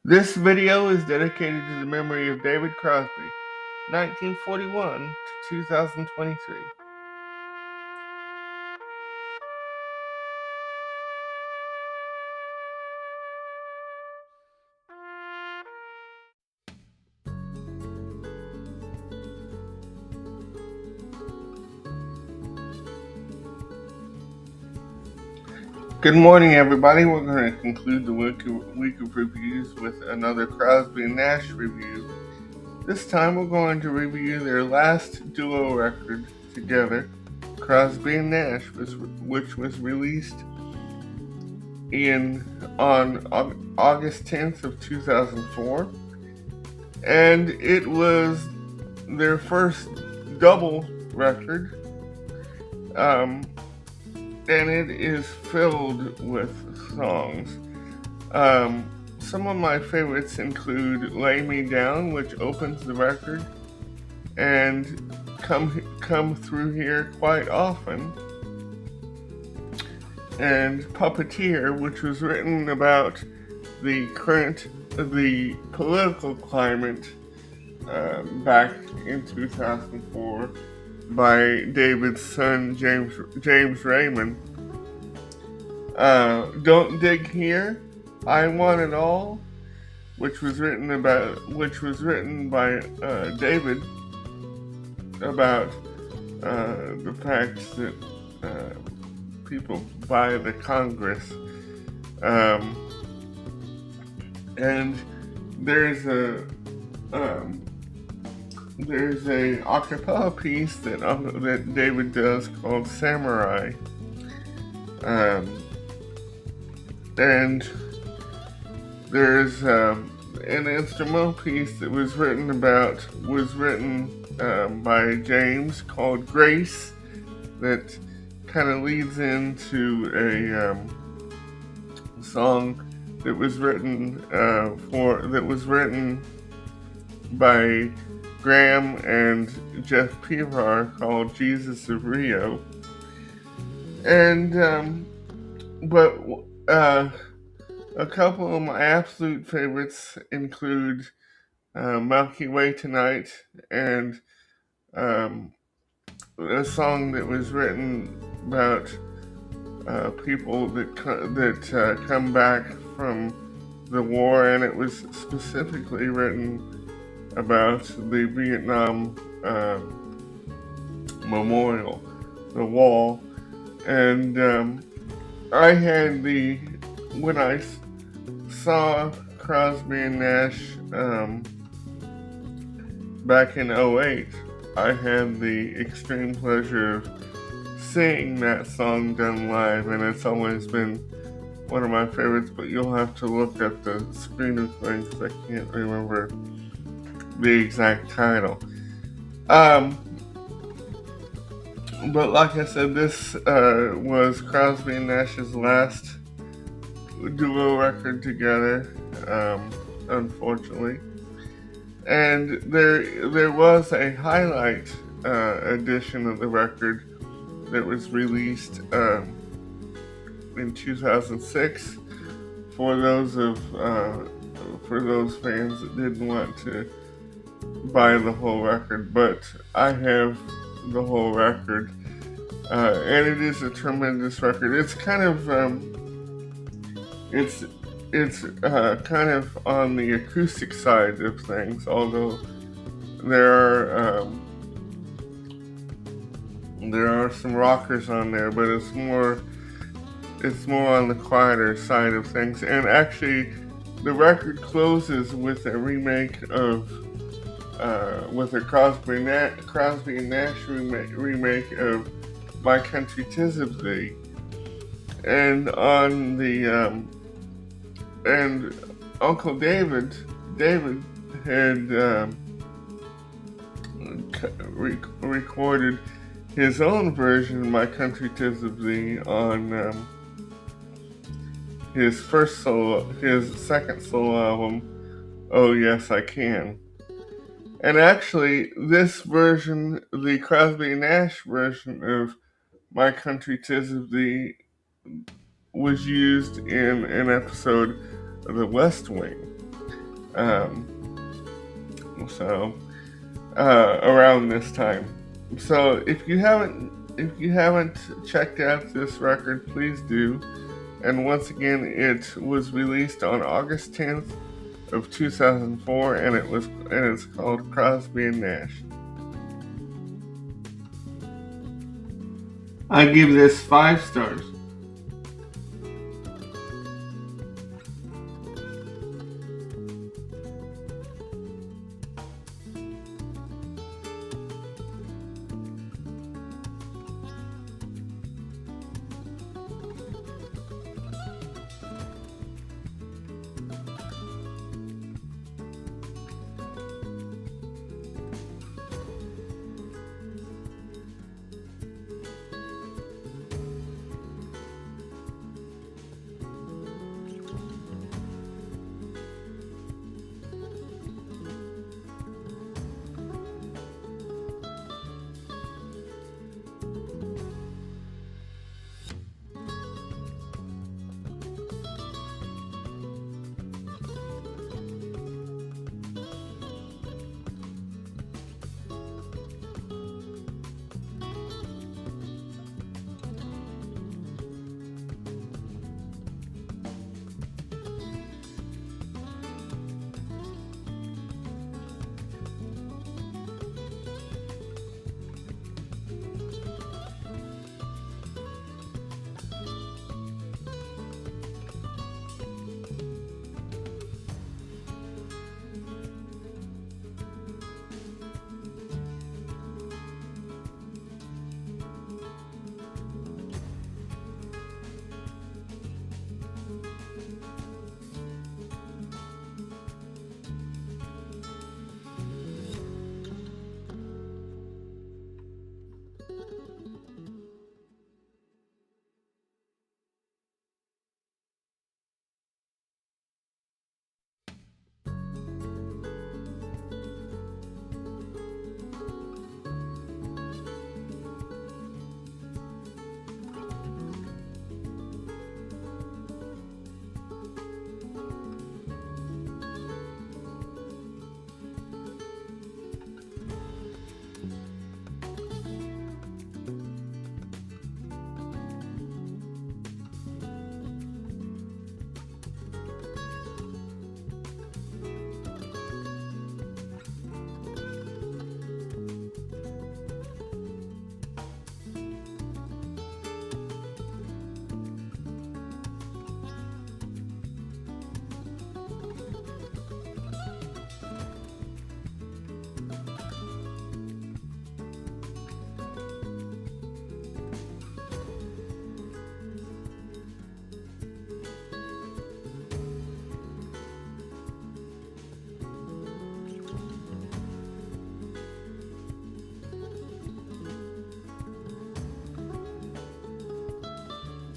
This video is dedicated to the memory of David Crosby, 1941 to 2023. Good morning, everybody. We're going to conclude the week of reviews with another Crosby and Nash review. This time we're going to review their last duo record together, Crosby and Nash, which was released on August 10th of 2004, and it was their first double record, and it is filled with songs. Some of my favorites include Lay Me Down, which opens the record, and Come Through Here quite often, and Puppeteer, which was written about the political climate back in 2004 by David's son James Raymond. Don't Dig Here, I Want It All, which was written by David about the fact that people buy the Congress, and there's a a cappella piece that David does called Samurai, and there's an instrumental piece that was written by James called Grace, that kind of leads into a song that was written by Graham and Jeff Pivar called Jesus of Rio. And a couple of my absolute favorites include Milky Way Tonight, and a song that was written about people that come back from the war, and it was specifically written about the Vietnam memorial, the wall. And when I saw Crosby and Nash back in 2008, I had the extreme pleasure of seeing that song done live, and it's always been one of my favorites, but you'll have to look at the screen recording because I can't remember the exact title. But like I said, this was Crosby and Nash's last duo record together, unfortunately. And there was a highlight edition of the record that was released in 2006 for those fans that didn't want to buy the whole record. But I have the whole record, and it is a tremendous record. It's kind of kind of on the acoustic side of things, although there are some rockers on there, but it's more on the quieter side of things. And actually, the record closes with a remake of with a Crosby and Nash remake of My Country 'Tis of Thee, and on the and Uncle David had recorded his own version of My Country 'Tis of Thee on his second solo album, Oh Yes I Can. And actually, this version, the Crosby and Nash version of My Country 'Tis of Thee was used in an episode of The West Wing. So around this time. So if you haven't checked out this record, please do. And once again, it was released on August 10th of 2004, and it's called Crosby and Nash. I give this 5 stars.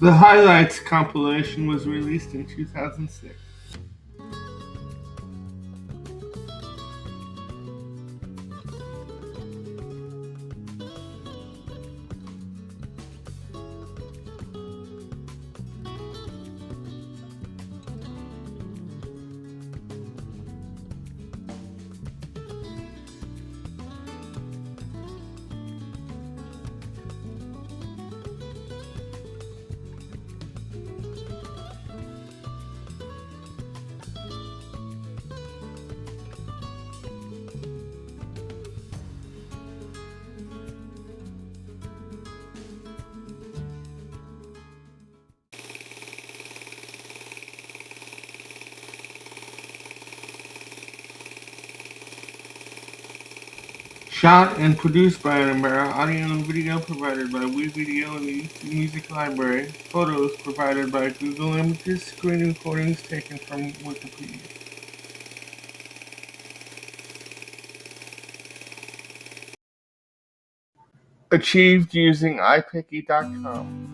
The Highlights compilation was released in 2006. Shot and produced by Edinburgh. Audio and video provided by WeVideo and the YouTube Music Library. Photos provided by Google Images. Screen recordings taken from Wikipedia. Achieved using iPicky.com.